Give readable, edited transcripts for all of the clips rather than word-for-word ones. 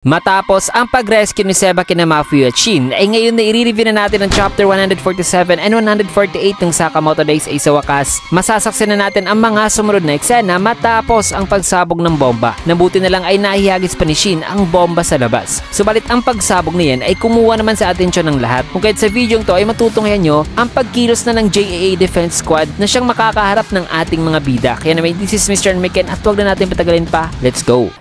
Matapos ang pag-rescue ni Seba kina Mafio at Shin, ay ngayon na i-review na natin ang chapter 147 and 148 ng Sakamoto Days ay sa wakas. Masasaksin na natin ang mga sumunod na eksena matapos ang pagsabog ng bomba. Nabuti na lang ay nahihagis pa ni Shin ang bomba sa labas. Subalit ang pagsabog na yan ay kumuha naman sa atensyon ng lahat. Kung kahit sa video to ay matutunghayan nyo ang pagkilos na ng JAA Defense Squad na siyang makakaharap ng ating mga bida. Kaya naman, this is Mr. Miken at huwag na natin patagalin pa. Let's go!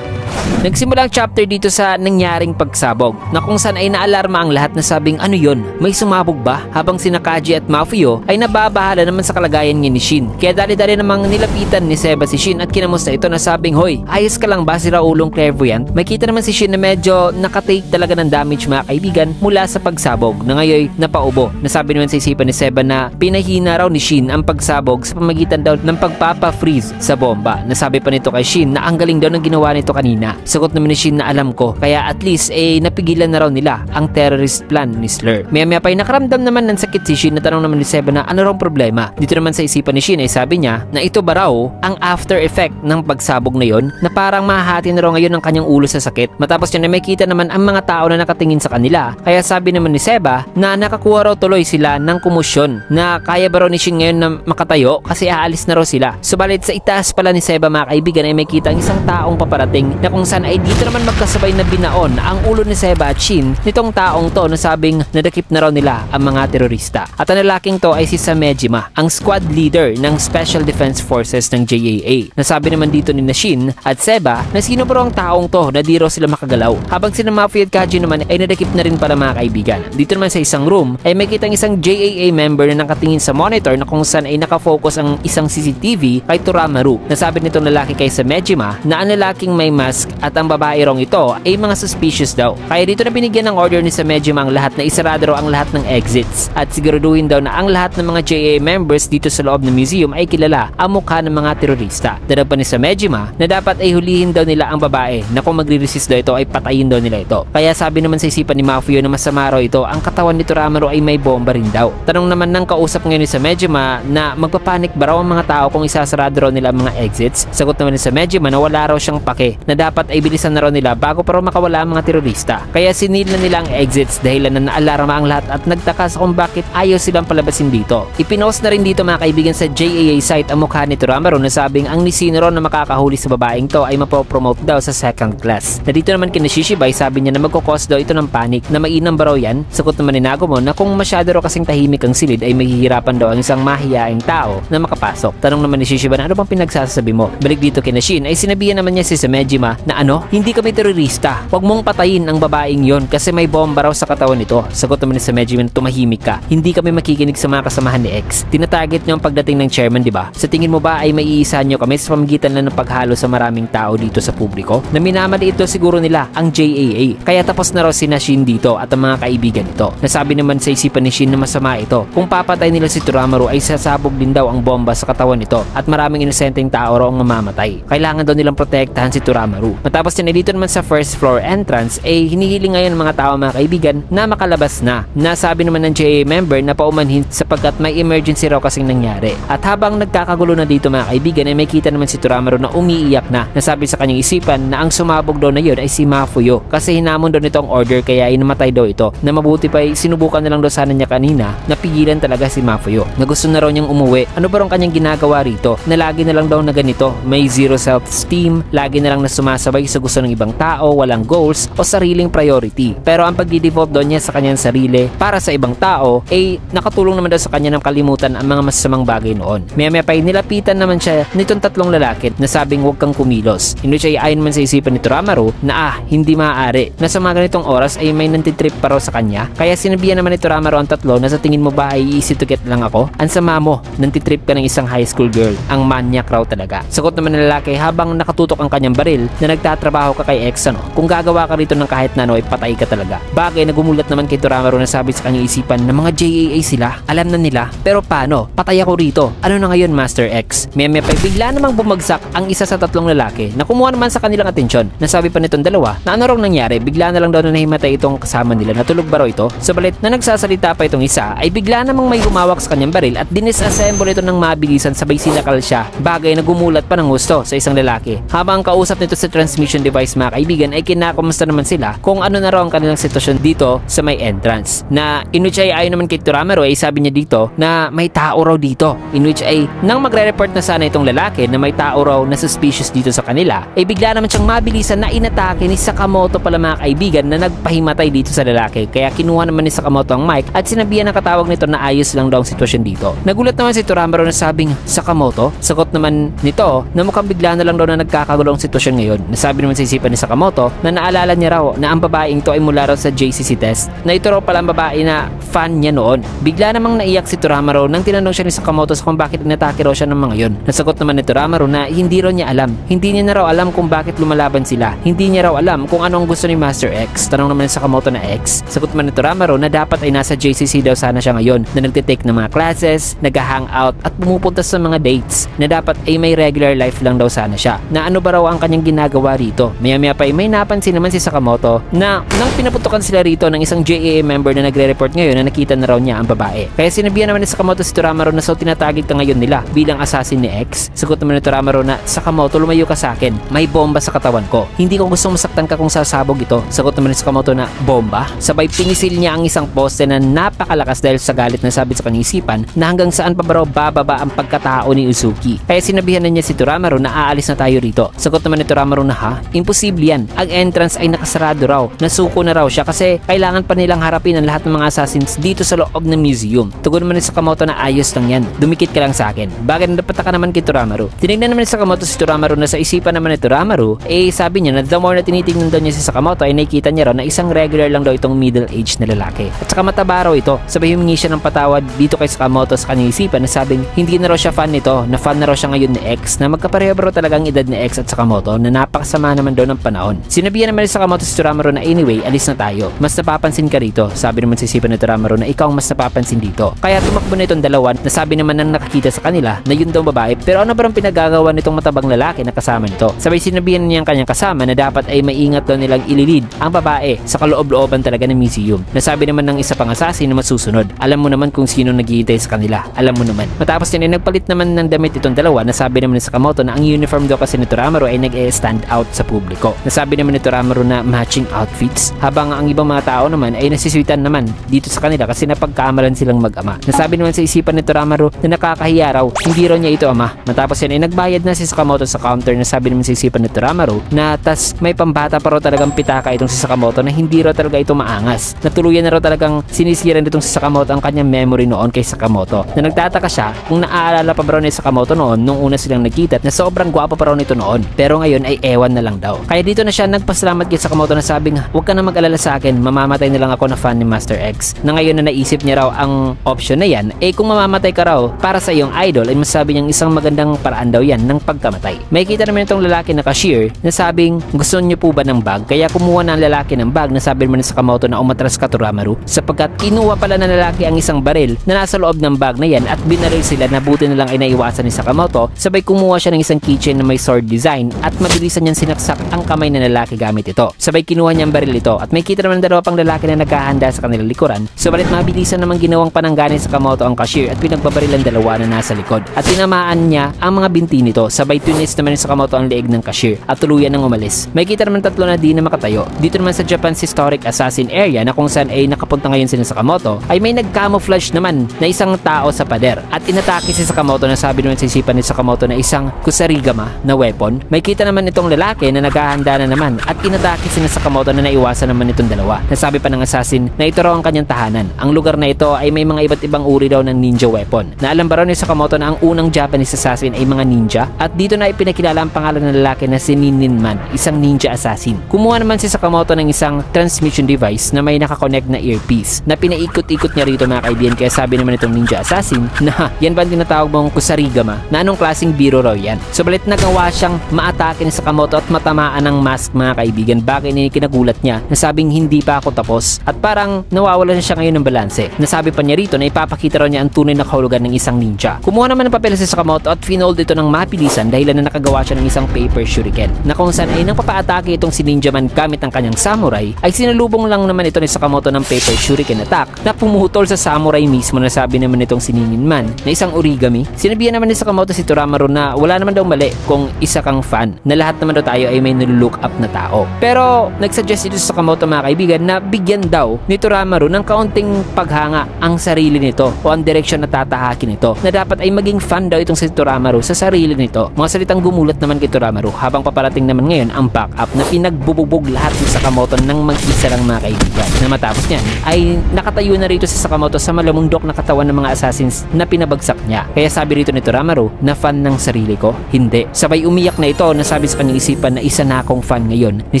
Nagsimula ang chapter dito sa nangyaring pagsabog na kung saan ay naalarma ang lahat na sabing ano yon, may sumabog ba? Habang sina Kaji at Mafio ay nababahala naman sa kalagayan ni Shin. Kaya dali-dali namang nilapitan ni Seba si Shin at kinamusta ito na sabing, hoy, ayos ka lang ba si Raulong Clairvoyant? May kita naman si Shin na medyo nakatake talaga ng damage mga kaibigan mula sa pagsabog na ngayon napaubo. Nasabi naman sa isipan ni Seba na pinahina raw ni Shin ang pagsabog sa pamagitan daw ng pagpapa-freeze sa bomba. Nasabi pa nito kay Shin na ang galing daw ng ginawa nito kanina. Sagot naman ni Shin na alam ko, kaya at least napigilan na raw nila ang terrorist plan ni Slur. Maya pa ay nakaramdam naman ng sakit si Shin na tanong naman ni Seba na ano raw problema. Dito naman sa isipan ni Shin ay sabi niya na ito ba raw ang after effect ng pagsabog na yon na parang mahahati na raw ngayon ang kanyang ulo sa sakit. Matapos niya na may kita naman ang mga tao na nakatingin sa kanila. Kaya sabi naman ni Seba na nakakuha raw tuloy sila ng kumusyon na kaya ba raw ni Shin ngayon na makatayo kasi aalis na raw sila. Subalit sa itaas pala ni Seba mga kaibigan ay may kita ang isang taong paparating na kung saan ay dito naman magkasabay na binaon ang ulo ni Seba at Shin nitong taong to na sabing nadakip na raw nila ang mga terorista. At ang lalaking to ay si Samejima, ang squad leader ng Special Defense Forces ng JAA. Nasabi naman dito ni Shin at Seba na sino ba ang taong to na di raw sila makagalaw. Habang sina Mafia at Kaji naman ay nadakip na rin pala mga kaibigan. Dito naman sa isang room ay may kitang isang JAA member na nakatingin sa monitor na kung saan ay nakafocus ang isang CCTV kay Toramaru. Nasabi nitong lalaki kay Samejima na ang lalaking may mask at ang babae rong ito ay mga suspicious daw. Kaya dito na binigyan ng order ni Samejima ang lahat na isarado raw ang lahat ng exits at siguraduhin daw na ang lahat ng mga JAA members dito sa loob ng museum ay kilala ang mukha ng mga terorista. Dala pa ni Samejima na dapat ay hulihin daw nila ang babae na kung magre-resist daw ito ay patayin daw nila ito. Kaya sabi naman sa isipan ni Mafio na masama raw ito, ang katawan ni Toramaru ay may bomba rin daw. Tanong naman ng kausap ngayon ni Samejima na magpapanik ba raw ang mga tao kung isasarado raw nila ang mga exits. Sagot naman ni Samejima na wala raw siyang pake na dapat ay bilisan na raw nila bago pa raw makawala ang mga terorista. Kaya sinil na nila ang exits dahil na naalarma ang lahat at nagtaka sa kung bakit ayaw silang palabasin dito. Ipinost na rin dito mga kaibigan sa JAA site ang mukha ni Toramaru na sabing ang nisino raw na makakahuli sa babaeng to ay mapopromote daw sa second class. Na dito naman kina Shishibay sabi niya na magkukos daw ito ng panic na mainam ba raw yan? Sagot naman ni Nagumo na kung masyado raw kasing tahimik ang silid ay mahihirapan daw ang isang mahiyaing tao na makapasok. Tanong naman ni Shishibay na ano bang pinagsasabi mo? Balik dito kina Shin ay sinabihan naman niya si Samejima na ano? Hindi kami terorista. Huwag mong patayin ang babaeng yon kasi may bomba raw sa katawan nito. Sagot naman ni Samejima na tumahimik ka. Hindi kami makikinig sa mga kasamahan ni X. Tinatarget niyo ang pagdating ng chairman, di ba? Sa tingin mo ba ay maiisa niyo kami sa pamagitan lang ng paghalo sa maraming tao dito sa publiko? Na minamali ito siguro nila ang JAA. Kaya tapos na raw si Shin dito at ang mga kaibigan nito. Nasabi naman sa isipan ni Shin na masama ito. Kung papatay nila si Toramaru ay sasabog din daw ang bomba sa katawan nito at maraming inosenteng tao raw ang mamamatay. Kailangan daw nilang protektahan si Toramaru. Matapos yan dito naman sa first floor entrance ay hinihiling ngayon ng mga tao mga kaibigan na makalabas na. Nasabi naman ng JAA member na paumanhin sapagkat may emergency raw kasing nangyari. At habang nagkakagulo na dito mga kaibigan ay may kita naman si Toramaru na umiiyak na. Nasabi sa kanyang isipan na ang sumabog daw na yun ay si Mafuyo kasi hinamon daw nito ang order kaya namatay daw ito. Na mabuti pa ay sinubukan na lang daw sana niya kanina na pigilan talaga si Mafuyo. Na gusto na raw niyang umuwi. Ano ba raw kanyang ginagawa rito? Na lagi na lang daw na ganito. May zero self-esteem, lagi na lang na sumasabay sa gusto ng ibang tao, walang goals o sariling priority. Pero ang pagdi-default daw niya sa kanyang sarili para sa ibang tao ay nakatulong naman daw sa kanya ng kalimutan ang mga masasamang bagay noon. Maya pa nilapitan naman siya nitong tatlong lalaki na sabing huwag kang kumilos. Hindi siya ayon man sa isipan ni Toramaru na hindi maaari. Na sa mga ganitong oras ay may nantitrip pa raw sa kanya. Kaya sinabihan naman ni Toramaru ang tatlo na sa tingin mo ba ay easy to get lang ako? Ang sama mo, nantitrip ka ng isang high school girl. Ang manyak raw talaga. Sagot naman ng lalaki habang nakatutok ang kanyang baril na nagtatrabaho ka kay X ano. Kung gagawa ka rito ng kahit na ano ay patay ka talaga. Bagay na gumulat naman kay Toramaru na sabi sa kanyang isipan na mga JAA sila. Alam na nila. Pero paano? Patay ako rito. Ano na ngayon Master X? Meme pa bigla namang bumagsak ang isa sa tatlong lalaki na kumuha naman sa kanilang atensyon. Nasabi pa nitong dalawa na ano raw nangyari. Bigla na lang daw na nahimatay itong kasama nila. Natulog ba raw ito? Sabalit na nagsasalita pa itong isa ay bigla namang may humawak sa kanyang baril at dinisassemble ito ng mabilisan sabay sinakal siya. Bagay na gumulat pa ng gusto sa isang lalaki. Habang kausap nito sa transmitter transmission device mga kaibigan ay kinakamusta naman sila kung ano na raw ang kanilang sitwasyon dito sa may entrance. Na in which ay ayon naman kay Toramaro ay sabi niya dito na may tao raw dito. In which ay nang magre-report na sana itong lalaki na may tao raw na suspicious dito sa kanila ay bigla naman siyang mabilisan na inatake ni Sakamoto pala mga kaibigan na nagpahimatay dito sa lalaki. Kaya kinuha naman ni Sakamoto ang mic at sinabihan ng katawag nito na ayos lang daw ang sitwasyon dito. Nagulat naman si Toramaro na sabing Sakamoto. Sagot naman nito na mukhang bigla na lang daw na nagkakagulong sitwasyon ngayon. Nasabi naman sa isipan ni Sakamoto na naalala niya raw na ang babaeng to ay mula raw sa JCC test na ito raw pala ang babae na fan niya noon. Bigla namang naiyak si Toramaro nang tinanong siya ni Sakamoto sa kung bakit inatake raw siya ng mga yon. Nasagot naman ni Toramaro na hindi raw niya alam. Hindi niya na raw alam kung bakit lumalaban sila. Hindi niya raw alam kung ano ang gusto ni Master X. Tanong naman ni Sakamoto na X. Sagot naman ni Toramaro na dapat ay nasa JCC daw sana siya ngayon na nagtitake ng mga classes, nag-hangout at pumupunta sa mga dates na dapat ay may regular life lang daw sana siya. Na ano ba raw ang kanyang ginagawa rito? Maya-maya pa ay may napansin naman si Sakamoto na nang pinaputukan sila rito ng isang JAA member na nagre-report ngayon na nakita na raw niya ang babae. Kaya sinabihan naman ni Sakamoto si Toramaro na so tinatagig ka ngayon nila bilang assassin ni X. Sagot naman ni Toramaro na Sakamoto, lumayo ka sa akin. May bomba sa katawan ko. Hindi ko gustong masaktan ka kung sasabog ito. Sagot naman ni Sakamoto na bomba. Sabay pinisil niya ang isang poste na napakalakas dahil sa galit na sabi sa kanyang isipan na hanggang saan pa ba raw bababa ang pagkatao ni Uzuki. Kaya sinabihan na niya si Toramaro na aalis na tayo rito. Sagot naman ni Toramaro na ha? Imposible yan. Ang entrance ay nakasarado raw. Nasuko na raw siya kasi kailangan pa nilang harapin ang lahat ng mga assassins dito sa loob ng museum. Tugon naman ni Sakamoto na ayos lang yan. Dumikit ka lang sa akin. Bakit napataka naman kay Toramaro? Tinignan naman ni Sakamoto si Toramaro na sa isipan naman ni Toramaro sabi niya na the more na tinitingnan daw niya si Sakamoto ay nakikita niya raw na isang regular lang daw itong middle-aged na lalaki. At saka mataba raw ito. Sabay humingi siya ng patawad dito kay Sakamoto sa kanyang isipan na sabing hindi na raw siya fan nito, na fan na raw siya ngayon ni X, na magkapareho raw talagang edad ni X at Sakamoto na napakasama naman daw ng panahon. Sinabihan naman ni Sakamoto si Toramaro na anyway, alis na tayo. Mas napapansin ka rito. Sabi naman sa isipan ni Toramaro na ikaw ang mas napapansin dito. Kaya tumakbo na itong dalawa na sabi naman ng nakakita sa kanila na yun daw babae. Pero ano ba ang pinagagawa nitong matabang lalaki na kasama nito? Sabay sinabihan niya ang kanyang kasama na dapat ay maingat daw nilang ililid ang babae sa kaloob-looban talaga ng museum. Nasabi naman ng isa pang assassin na masusunod. Alam mo naman kung sino naghihintay sa kanila. Alam mo naman. Matapos din ay nagpalit naman ng damit itong dalawa. Nasabi naman ni Sakamoto na ang uniform daw kasi ni Toramaro ay nag-stand out sa publiko. Nasabi naman ni Toramaro na matching outfits habang ang ibang mga tao naman ay nasiswitan naman dito sa kanila kasi napagkaamalan silang mag-ama. Nasabi naman sa isipan ni Toramaro na nakakahiya raw, hindi raw niya ito ama. Matapos yan ay nagbayad na si Sakamoto sa counter. Nasabi naman sa isipan ni Toramaro na tas may pambata pa raw talagang pitaka itong si Sakamoto na hindi raw talaga ito maangas. Natuluyan na raw talagang sinisiran nitong si Sakamoto ang kanyang memory noon kay Sakamoto. Na nagtataka siya kung naaalala pa ba raw ni Sakamoto noon nung una silang nagkita na sobrang gwapo pa raw nito noon. Pero ngayon ay ewan na lang daw. Kaya dito na siya nagpasalamat kay Sakamoto na sabing huwag ka na mag-alala sa akin, mamamatay na lang ako na fan ni Master X. Na ngayon na naisip niya raw ang option na yan, kung mamamatay ka raw para sa iyong idol ay masabi niyang isang magandang paraan daw yan ng pagkamatay. May kita naman itong lalaki na cashier na sabing gusto niyo po ba ng bag? Kaya kumuha na ang lalaki ng bag. Nasabi naman ni Sakamoto na umatras ka Toramaro sapagkat kinuha pala ng lalaki ang isang baril na nasa loob ng bag na yan at binaril sila na buti na lang ay naiwasan ni Sakamoto. Sabay kumuha siya ng isang keychain na may sword design at mabilisan niyang sinaksak ang kamay ng lalaki gamit ito. Sabay kinuha niya ang baril ito at may kita naman dalawa pang lalaki na naghahanda sa kanilang likuran. Subalit mabilisan naman ginawang panangganin sa Sakamoto ang cashier at pinagbabaril ang dalawa na nasa likod. At tinamaan niya ang mga binti nito. Sabay tunis naman ni Sakamoto ang leeg ng cashier at tuluyan ng umalis. May kita naman tatlo na di na makatayo. Dito naman sa Japan's historic assassin area na kung saan ay nakapunta ngayon si Sakamoto ay may nag-camouflage naman na isang tao sa pader at inatake si Sakamoto na sabi naman sa isipan ni Sakamoto na isang kusarigama na weapon. May kita naman itong lalaki na naghahanda na naman at inatake si Sakamoto na naiwasan naman itong dalawa. Nasabi pa ng assassin na ito raw ang kanyang tahanan. Ang lugar na ito ay may mga iba't ibang uri daw ng ninja weapon. Naalam ba raw ni Sakamoto na ang unang Japanese assassin ay mga ninja at dito na ipinakilala ang pangalan ng lalaki na si Ninninman, isang ninja assassin. Kumuha naman si Sakamoto ng isang transmission device na may nakakonect na earpiece na pinaikot-ikot niya rito mga kaibigan. Kaya sabi naman itong ninja assassin na yan ba ang tinatawag mong kusarigama na anong klaseng biro raw yan. Subalit nagawa siyang maatake ni Sakamoto at matamaan ng mask mga kaibigan. Bagay na kinagulat niya na sabing hindi pa ako tapos at parang nawawalan siya ngayon ngayon ng balanse. Nasabi pa niya rito na ipapakita raw niya ang tunay na kahulugan ng isang ninja. Kumuha naman ng papel si Sakamoto at finold ito ng mapilisan dahil na nakagawa siya ng isang paper shuriken na kung saan ay nang papaatake itong si Ninja Man gamit ang kanyang samurai ay sinalubong lang naman ito ni Sakamoto ng paper shuriken attack na pumutol sa samurai mismo. Nasabi naman itong si Ninja Man na isang origami. Sinabihan naman ni Sakamoto si Toramaru na wala naman daw mali kung isa kang fan, na lahat naman daw tayo ay may nilook up na tao. Pero nagsuggest ito sa Sakamoto mga kaibigan na bigyan daw ni Toramaru ng kaunting paghanga ang sarili nito o ang direksyon na tatahakin ito, na dapat ay maging fan daw itong si Toramaru sa sarili nito. Mga salitang gumulat naman kay Toramaru habang paparating naman ngayon ang backup na pinagbububog lahat ni Sakamoto ng mag-isa lang mga kaibigan, na matapos niyan ay nakatayo na rito si Sakamoto sa malamundok na katawan ng mga assassins na pinabagsak niya. Kaya sabi rito ni Toramaru na fan ng sarili ko? Hindi. Sabay umiyak na ito na sabi sa kanyang isipan na isa na akong fan ngayon ni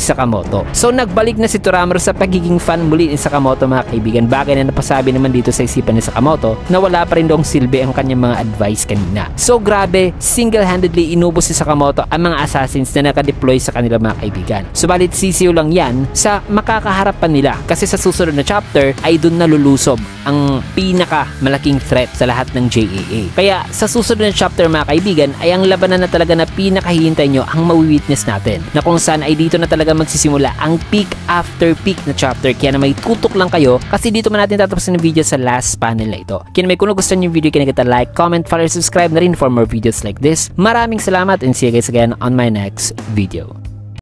Sakamoto. So nagbalik na si Toramaru sa pagiging fan muli ni Sakamoto mga kaibigan, bagay na napasabi naman dito sa isipan ni Sakamoto na wala pa rin doong silbi ang kanyang mga advice kanina. So grabe, single-handedly inubos si Sakamoto ang mga assassins na nakadeploy sa kanila mga kaibigan. Subalit sisiyo lang yan sa makakaharapan nila, kasi sa susunod na chapter ay dun nalulusob ang pinaka malaking threat sa lahat ng JAA. Kaya sa susunod na chapter mga kaibigan ay ang labanan na talaga na pinakahihintay nyo ang mawi-witness natin, na kung saan ay dito na talaga magsisimula ang peak after peak na chapter. Kaya na may tutok lang kayo kasi dito man natin tatapusin ang video sa last panel na ito. Kaya na may kung nagustuhan yung video, kinakita like, comment, follow, subscribe na rin for more videos like this. Maraming salamat and see you guys again on my next video.